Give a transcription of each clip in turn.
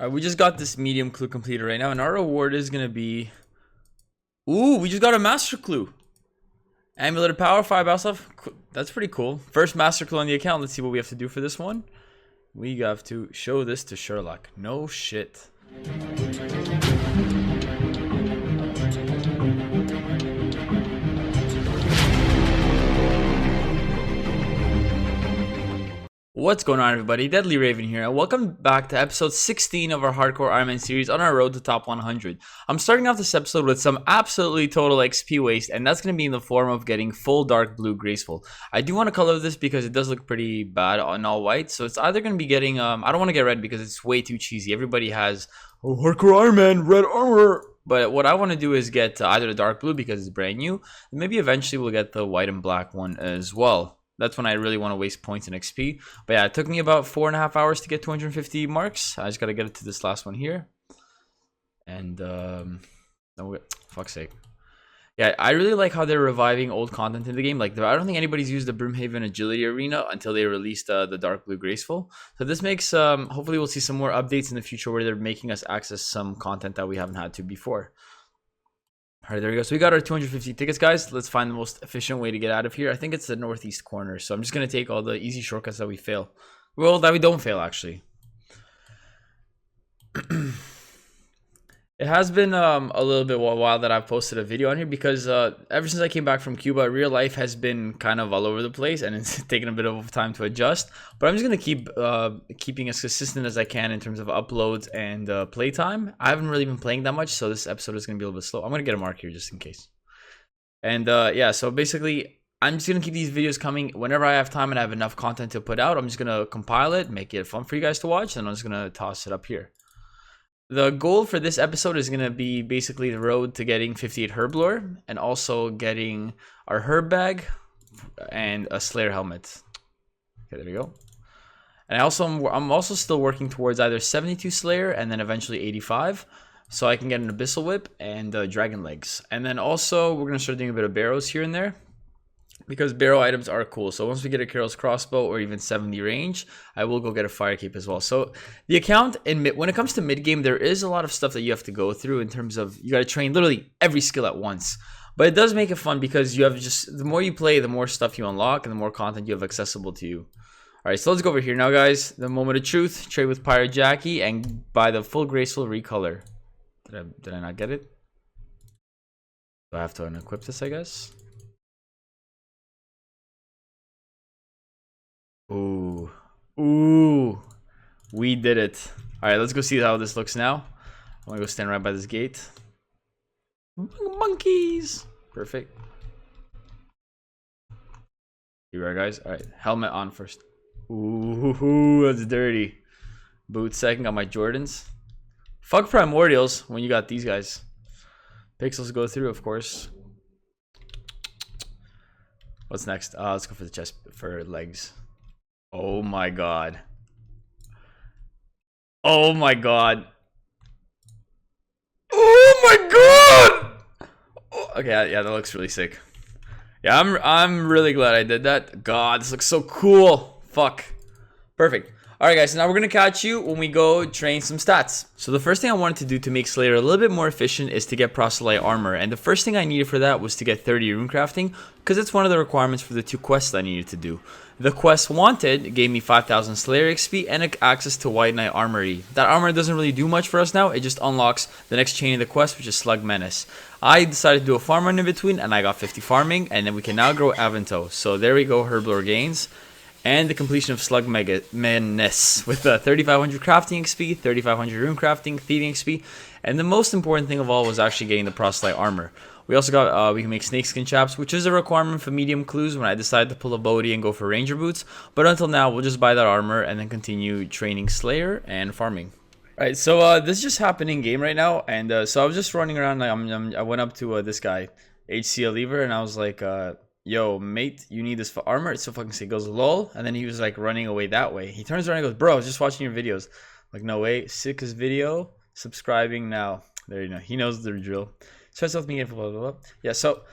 Alright, we just got this medium clue completed right now, and our reward is gonna be... Ooh, we just got a master clue. Amulet of Power, 5 battle stuff. That's pretty cool. First master clue on the account. Let's see what we have to do for this one. We have to show this to Sherlock. No shit. What's going on, everybody? TheDeadlyRaven here, and welcome back to episode 16 of our Hardcore Ironman Series on our road to top 100. I'm starting off this episode with some absolutely total XP waste, and that's going to be in the form of getting full dark blue graceful. I do want to color this because it does look pretty bad on all white, so it's either going to be getting, I don't want to get red because it's way too cheesy. Everybody has, oh, Hardcore Ironman, red armor. But what I want to do is get either the dark blue because it's brand new, and maybe eventually we'll get the white and black one as well. That's when I really want to waste points in XP. But yeah, it took me about 4.5 hours to get 250 marks. I just got to get it to this last one here. And, oh, fuck's sake. Yeah, I really like how they're reviving old content in the game. Like, I don't think anybody's used the Brimhaven Agility Arena until they released the Dark Blue Graceful. So this makes, hopefully we'll see some more updates in the future where they're making us access some content that we haven't had to before. Alright, there we go. So we got our 250 tickets, guys. Let's find the most efficient way to get out of here. I think it's the northeast corner. So I'm just going to take all the easy shortcuts that we fail. Well, that we don't fail, actually. It has been a little bit while that I've posted a video on here because ever since I came back from Cuba, real life has been kind of all over the place and it's taken a bit of time to adjust. But I'm just going to keep keeping as consistent as I can in terms of uploads and playtime. I haven't really been playing that much, so this episode is going to be a little bit slow. I'm going to get a mark here just in case. And yeah, so basically, I'm just going to keep these videos coming whenever I have time and I have enough content to put out. I'm just going to compile it, make it fun for you guys to watch, and I'm just going to toss it up here. The goal for this episode is going to be basically the road to getting 58 herb lore and also getting our herb bag and a Slayer helmet. Okay, there we go. And I'm also still working towards either 72 Slayer and then eventually 85, so I can get an Abyssal Whip and Dragon Legs. And then also we're going to start doing a bit of barrows here and there, because barrow items are cool. So once we get a Carol's crossbow or even 70 range, I will go get a fire cape as well. So the account, when it comes to mid game, there is a lot of stuff that you have to go through in terms of you got to train literally every skill at once. But it does make it fun because you have the more you play, the more stuff you unlock and the more content you have accessible to you. All right, so let's go over here now, guys. The moment of truth, trade with Pirate Jackie and buy the full graceful recolor. Did I not get it? Do I have to unequip this, I guess? Ooh, we did it. All right, let's go see how this looks now. I'm gonna go stand right by this gate. Monkeys. Perfect. Here we are, guys. All right, helmet on first. Ooh, that's dirty. Boots second. Got my Jordans. Fuck primordials when you got these guys. Pixels go through, of course. What's next? Let's go for the chest for legs. Oh my god. Oh my god. Oh my god. Oh, okay, yeah, that looks really sick. Yeah, I'm really glad I did that. God, this looks so cool. Fuck. Perfect. Alright guys, so now we're going to catch you when we go train some stats. So the first thing I wanted to do to make Slayer a little bit more efficient is to get proselyte armor. And the first thing I needed for that was to get 30 rune crafting, because it's one of the requirements for the 2 quests I needed to do. The quest wanted gave me 5,000 Slayer XP and access to White Knight Armory. That armor doesn't really do much for us now, it just unlocks the next chain of the quest, which is Slug Menace. I decided to do a farm run in between and I got 50 farming, and then we can now grow Avanto. So there we go, herb lore gains. And the completion of Slug Menace with 3,500 crafting XP, 3,500 rune crafting, thieving XP, and the most important thing of all was actually getting the proselyte armor. We also got, we can make snakeskin chaps, which is a requirement for medium clues when I decided to pull a Bodhi and go for ranger boots. But until now, we'll just buy that armor and then continue training Slayer and farming. Alright, so this just happened in game right now, and so I was just running around. I went up to this guy, HCL Lever, and I was like, yo, mate, you need this for armor? It's so fucking sick. He goes, lol. And then he was like running away that way. He turns around and goes, bro, I was just watching your videos. I'm like, no way. Sickest video. Subscribing now. There you know. He knows the drill. Starts with me, blah, blah, blah. Yeah, so,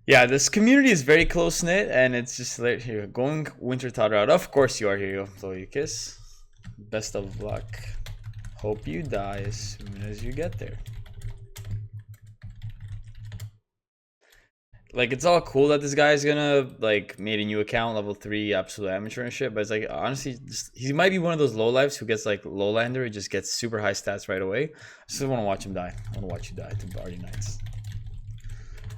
yeah, this community is very close knit. And it's just like, here, going Winter Todd route. Of course you are. Here you go. Blow you kiss. Best of luck. Hope you die as soon as you get there. Like, it's all cool that this guy's gonna, like, made a new account, level 3, absolute amateur and shit, but it's like, honestly, he might be one of those lowlifes who gets, like, lowlander, who just gets super high stats right away. I just want to watch him die. I want to watch you die to Barty Knights.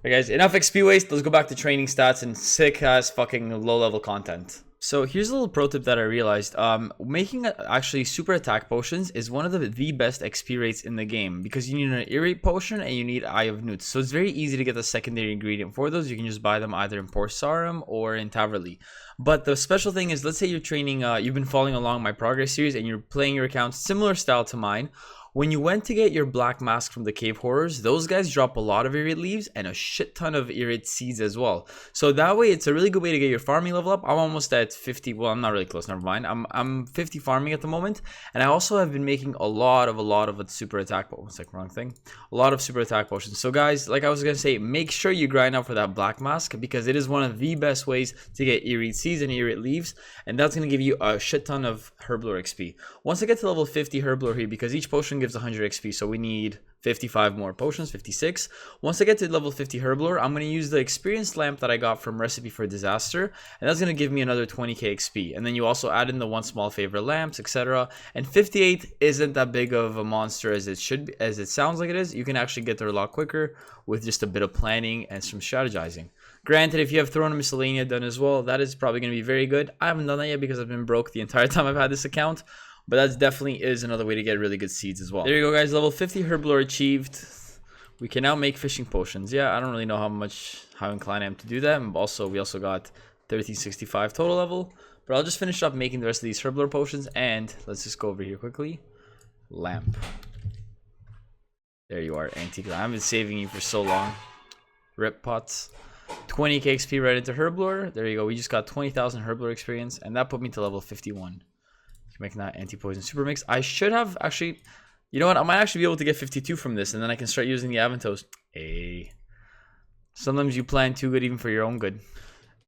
Alright guys, enough XP waste, let's go back to training stats and sick ass fucking low level content. So here's a little pro tip that I realized. Making actually super attack potions is one of the best XP rates in the game, because you need an irate potion and you need Eye of Newts. So it's very easy to get the secondary ingredient for those. You can just buy them either in Port Sarum or in Taverley. But the special thing is, let's say you're training, you've been following along my progress series and you're playing your account similar style to mine. When you went to get your black mask from the cave horrors, those guys drop a lot of irate leaves and a shit ton of irate seeds as well. So that way, it's a really good way to get your farming level up. I'm almost at 50. Well, I'm not really close. Never mind. I'm 50 farming at the moment, and I also have been making a lot of super attack potions. Like, wrong thing. A lot of super attack potions. So guys, like I was gonna say, make sure you grind out for that black mask, because it is one of the best ways to get irate seeds and irate leaves, and that's gonna give you a shit ton of herblore XP. Once I get to level 50 herblore here, because each potion gives 100 XP, so we need 55 more potions, 56. Once I get to level 50 herblore, I'm going to use the experience lamp that I got from Recipe for Disaster, and that's going to give me another 20k XP. And then you also add in the one small favor lamps, etc. And 58 isn't that big of a monster as it should be, as it sounds like it is. You can actually get there a lot quicker with just a bit of planning and some strategizing. Granted, if you have Throne of Miscellanea done as well, that is probably going to be very good. I haven't done that yet because I've been broke the entire time I've had this account. But that definitely is another way to get really good seeds as well. There you go, guys. Level 50 herblore achieved. We can now make fishing potions. Yeah, I don't really know how inclined I am to do that. And also, we also got 1365 total level. But I'll just finish up making the rest of these herblore potions. And let's just go over here quickly. Lamp. There you are, antique. I've been saving you for so long. Rip pots. 20k XP right into herblore. There you go. We just got 20,000 herblore experience. And that put me to level 51. Making that anti-poison super mix. I should have actually, you know what, I might actually be able to get 52 from this, and then I can start using the Aventos. Hey, sometimes you plan too good even for your own good.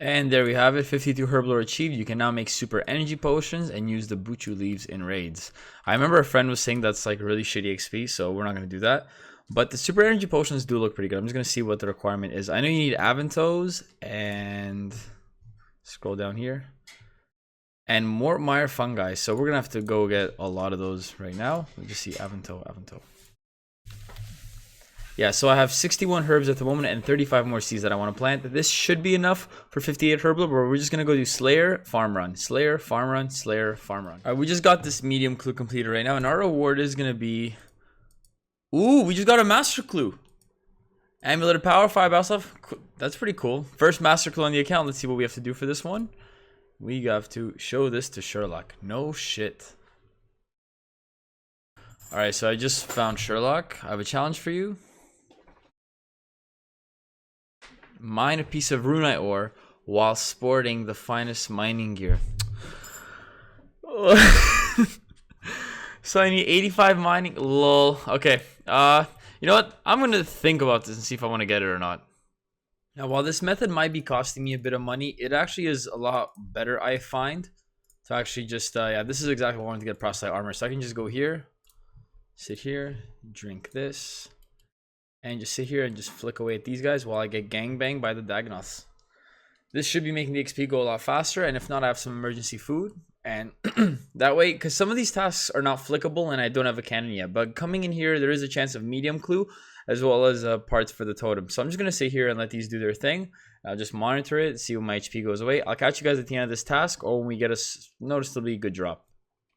And there we have it, 52 herblore achieved. You can now make super energy potions and use the Buchu leaves in raids. I remember a friend was saying that's like really shitty XP, so we're not going to do that. But the super energy potions do look pretty good. I'm just going to see what the requirement is. I know you need Aventos, and scroll down here. And more mire fungi, so we're gonna have to go get a lot of those right now. Let's just see, Avento. Yeah, so I have 61 herbs at the moment and 35 more seeds that I want to plant. This should be enough for 58 herblore, but we're just gonna go do Slayer, Farm Run, Slayer, Farm Run, Slayer, Farm Run. All right, we just got this medium clue completed right now, and our reward is gonna be, ooh, we just got a master clue. Amulet of Power, 5 battle stuff. That's pretty cool. First master clue on the account. Let's see what we have to do for this one. We have to show this to Sherlock. No shit. Alright, so I just found Sherlock. I have a challenge for you. Mine a piece of runite ore while sporting the finest mining gear. So I need 85 mining. Lol. Okay. You know what? I'm gonna think about this and see if I want to get it or not. Now, while this method might be costing me a bit of money, it actually is a lot better, I find, to actually just, yeah, this is exactly what I wanted to get proselyte armor. So I can just go here, sit here, drink this, and just sit here and just flick away at these guys while I get gangbanged by the Dagonoths. This should be making the XP go a lot faster, and if not, I have some emergency food. And that way, because some of these tasks are not flickable and I don't have a cannon yet, but coming in here, there is a chance of medium clue, as well as parts for the totem. So I'm just going to sit here and let these do their thing. I'll just monitor it, see when my HP goes away. I'll catch you guys at the end of this task, or when we get a noticeably good drop.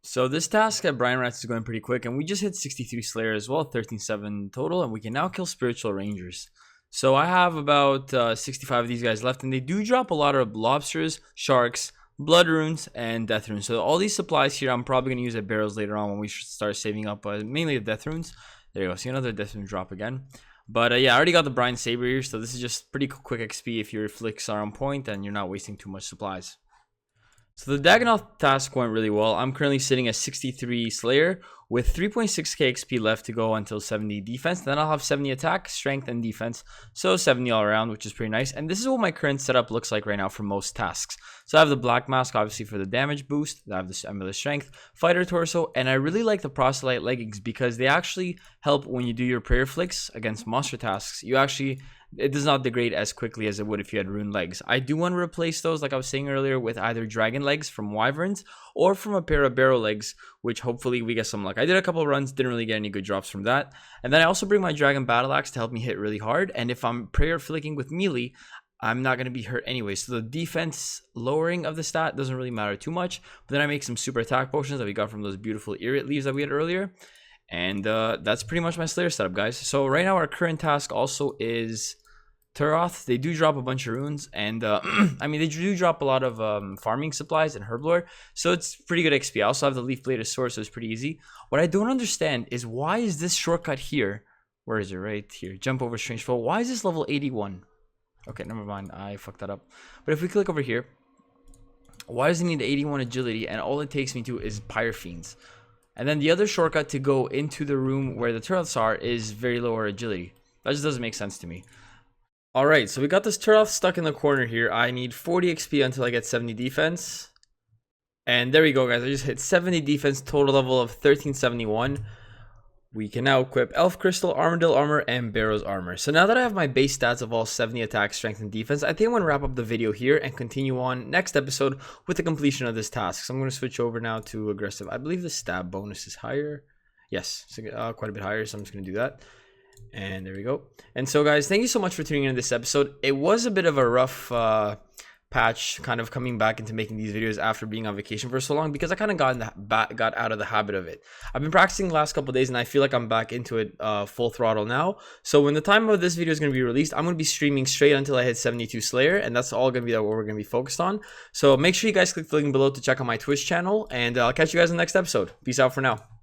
So this task at Brian Rats is going pretty quick, and we just hit 63 Slayer as well, 13-7 total, and we can now kill Spiritual Rangers. So I have about 65 of these guys left, and they do drop a lot of lobsters, sharks, blood runes, and death runes. So all these supplies here, I'm probably going to use at barrels later on when we start saving up, mainly the death runes. There you go. See another death rune drop again. But yeah, I already got the Brian Saber here, so this is just pretty quick XP if your flicks are on point and you're not wasting too much supplies. So the Dagannoth task went really well. I'm currently sitting at 63 Slayer with 3.6k XP left to go until 70 defense. Then I'll have 70 attack, strength, and defense. So 70 all around, which is pretty nice. And this is what my current setup looks like right now for most tasks. So I have the Black Mask, obviously, for the damage boost. I have the Amulet Strength, Fighter Torso, and I really like the Proselyte Leggings because they actually help when you do your prayer flicks against monster tasks. It does not degrade as quickly as it would if you had rune legs. I do want to replace those, like I was saying earlier, with either dragon legs from wyverns or from a pair of barrow legs, which hopefully we get some luck. I did a couple of runs, didn't really get any good drops from that. And then I also bring my dragon battle axe to help me hit really hard. And if I'm prayer flicking with melee, I'm not going to be hurt anyway. So the defense lowering of the stat doesn't really matter too much. But then I make some super attack potions that we got from those beautiful Irit leaves that we had earlier. And that's pretty much my Slayer setup, guys. So right now our current task also is Turoth. They do drop a bunch of runes, and I mean, they do drop a lot of farming supplies and herblore, so it's pretty good XP. I also have the leaf bladed sword, so it's pretty easy. What I don't understand is why is this shortcut here? Where is it? Right here. Jump over strange foe. Why is this level 81? Okay, never mind. I fucked that up. But if we click over here, why does it need 81 agility? And all it takes me to is Pyre Fiends. And then the other shortcut to go into the room where the Turoths are is very lower agility. That just doesn't make sense to me. Alright, so we got this Turoth stuck in the corner here. I need 40 XP until I get 70 defense. And there we go, guys. I just hit 70 defense, total level of 1371. We can now equip Elf Crystal, Armadillo Armor, and Barrow's Armor. So now that I have my base stats of all 70 attack, strength, and defense, I think I'm going to wrap up the video here and continue on next episode with the completion of this task. So I'm going to switch over now to aggressive. I believe the stab bonus is higher. Yes, quite a bit higher, so I'm just going to do that. And there we go. And so, guys, thank you so much for tuning in to this episode. It was a bit of a rough patch, kind of coming back into making these videos after being on vacation for so long, because I kind of got out of the habit of it. I've been practicing the last couple of days, and I feel like I'm back into it full throttle now. So when the time of this video is going to be released, I'm going to be streaming straight until I hit 72 Slayer, and that's all going to be what we're going to be focused on. So make sure you guys click the link below to check out my Twitch channel, and I'll catch you guys in the next episode. Peace out for now.